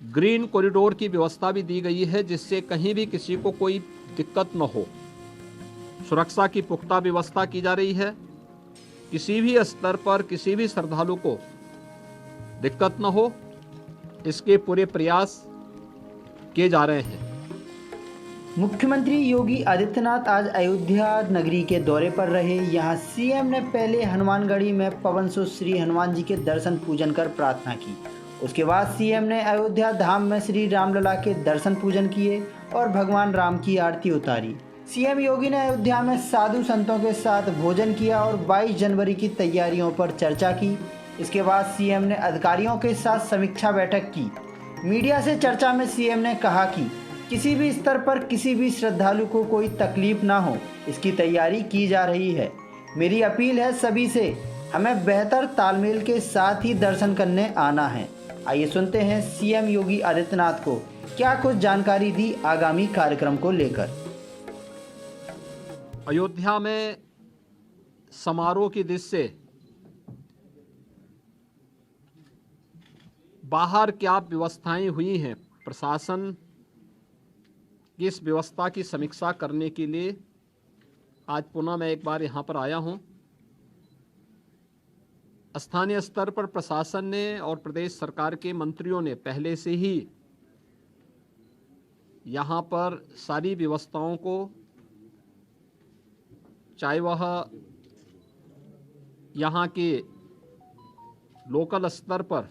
Green corridor की व्यवस्था भी दी गई है, जिससे कहीं भी किसी को कोई दिक्कत न हो। सुरक्षा की पुख्ता व्यवस्था की जा रही है। किसी भी स्तर पर किसी भी श्रद्धालु को दिक्कत न हो, इसके पूरे प्रयास किए जा रहे हैं। मुख्यमंत्री योगी आदित्यनाथ आज अयोध्या नगरी के दौरे पर रहे। यहां सीएम ने पहले हनुमानगढ़ी में पवन सुत श्री हनुमान जी के दर्शन पूजन कर प्रार्थना की। उसके बाद सीएम ने अयोध्या धाम में श्री रामलला के दर्शन पूजन किए और भगवान राम की आरती उतारी। सीएम योगी ने अयोध्या में साधु संतों के साथ भोजन किया और 22 जनवरी की तैयारियों पर चर्चा की। इसके बाद सीएम ने अधिकारियों के साथ समीक्षा बैठक की। मीडिया से चर्चा में सीएम ने कहा कि किसी भी स्तर पर किसी भी श्रद्धालु को कोई तकलीफ ना हो, इसकी तैयारी की जा रही है। मेरी अपील है सभी से, हमें बेहतर तालमेल के साथ ही दर्शन करने आना है। आइए सुनते हैं सीएम योगी आदित्यनाथ को क्या कुछ जानकारी दी आगामी कार्यक्रम को लेकर। अयोध्या में समारोह की दृष्टि से बाहर क्या व्यवस्थाएं हुई हैं, प्रशासन की इस व्यवस्था की समीक्षा करने के लिए आज पुनः मैं एक बार यहाँ पर आया हूँ। स्थानीय स्तर पर प्रशासन ने और प्रदेश सरकार के मंत्रियों ने पहले से ही यहाँ पर सारी व्यवस्थाओं को, चाहे वह यहाँ के लोकल स्तर पर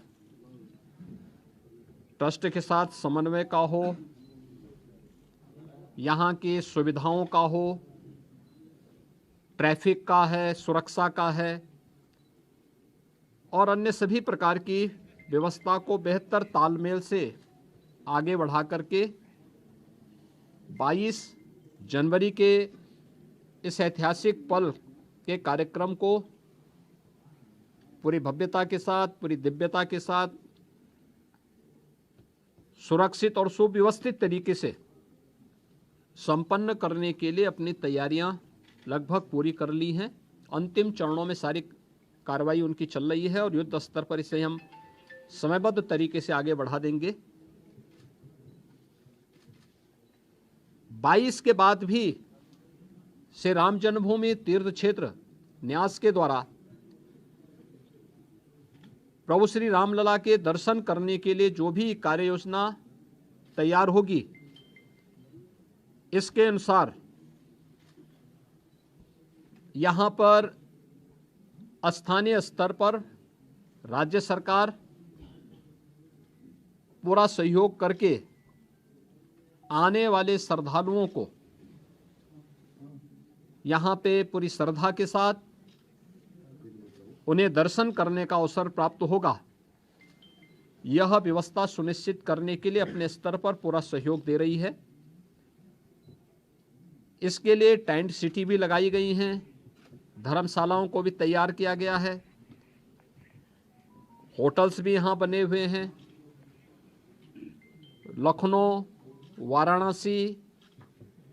ट्रस्ट के साथ समन्वय का हो, यहाँ की सुविधाओं का हो, ट्रैफिक का है, सुरक्षा का है और अन्य सभी प्रकार की व्यवस्था को बेहतर तालमेल से आगे बढ़ा करके 22 जनवरी के इस ऐतिहासिक पल के कार्यक्रम को पूरी भव्यता के साथ, पूरी दिव्यता के साथ, सुरक्षित और सुव्यवस्थित तरीके से संपन्न करने के लिए अपनी तैयारियां लगभग पूरी कर ली हैं। अंतिम चरणों में सारी कार्रवाई उनकी चल रही है और युद्ध स्तर पर इसे हम समयबद्ध तरीके से आगे बढ़ा देंगे। 22 के बाद भी श्री राम जन्मभूमि तीर्थ क्षेत्र न्यास के द्वारा प्रभु श्री रामलला के दर्शन करने के लिए जो भी कार्य योजना तैयार होगी, इसके अनुसार यहाँ पर स्थानीय स्तर पर राज्य सरकार पूरा सहयोग करके आने वाले श्रद्धालुओं को यहाँ पे पूरी श्रद्धा के साथ उन्हें दर्शन करने का अवसर प्राप्त होगा, यह व्यवस्था सुनिश्चित करने के लिए अपने स्तर पर पूरा सहयोग दे रही है। इसके लिए टेंट सिटी भी लगाई गई हैं, धर्मशालाओं को भी तैयार किया गया है, होटल्स भी यहाँ बने हुए हैं। लखनऊ, वाराणसी,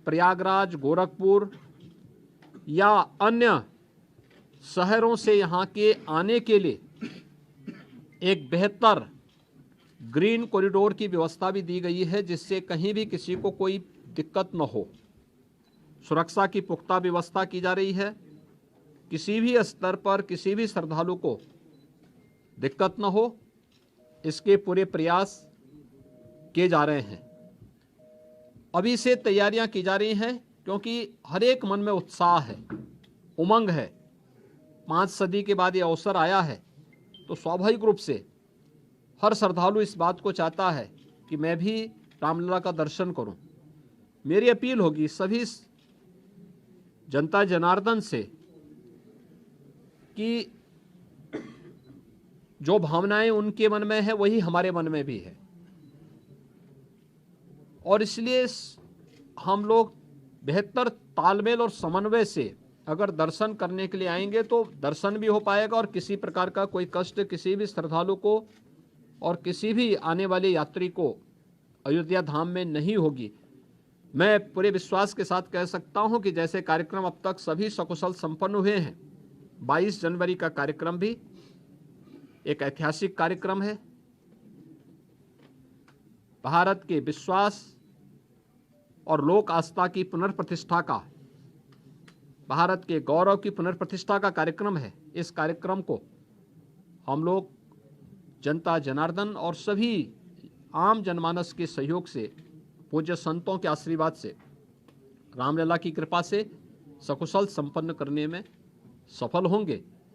प्रयागराज, गोरखपुर या अन्य शहरों से यहाँ के आने के लिए एक बेहतर ग्रीन कॉरिडोर की व्यवस्था भी दी गई है, जिससे कहीं भी किसी को कोई दिक्कत न हो। सुरक्षा की पुख्ता व्यवस्था की जा रही है। किसी भी स्तर पर किसी भी श्रद्धालु को दिक्कत न हो, इसके पूरे प्रयास किए जा रहे हैं। अभी से तैयारियां की जा रही हैं, क्योंकि हर एक मन में उत्साह है, उमंग है। 5 सदी के बाद ये अवसर आया है, तो स्वाभाविक रूप से हर श्रद्धालु इस बात को चाहता है कि मैं भी रामलला का दर्शन करूं। मेरी अपील होगी सभी जनता जनार्दन से कि जो भावनाएं उनके मन में है वही हमारे मन में भी है, और इसलिए हम लोग बेहतर तालमेल और समन्वय से अगर दर्शन करने के लिए आएंगे तो दर्शन भी हो पाएगा और किसी प्रकार का कोई कष्ट किसी भी श्रद्धालु को और किसी भी आने वाले यात्री को अयोध्या धाम में नहीं होगी। मैं पूरे विश्वास के साथ कह सकता हूं कि जैसे कार्यक्रम अब तक सभी सकुशल संपन्न हुए हैं, 22 जनवरी का कार्यक्रम भी एक ऐतिहासिक कार्यक्रम है। भारत के विश्वास और लोक आस्था की पुनर्प्रतिष्ठा का, भारत के गौरव की पुनर्प्रतिष्ठा का कार्यक्रम है। इस कार्यक्रम को हम लोग जनता जनार्दन और सभी आम जनमानस के सहयोग से, पूज्य संतों के आशीर्वाद से, रामलला की कृपा से सकुशल संपन्न करने में सफल होंगे।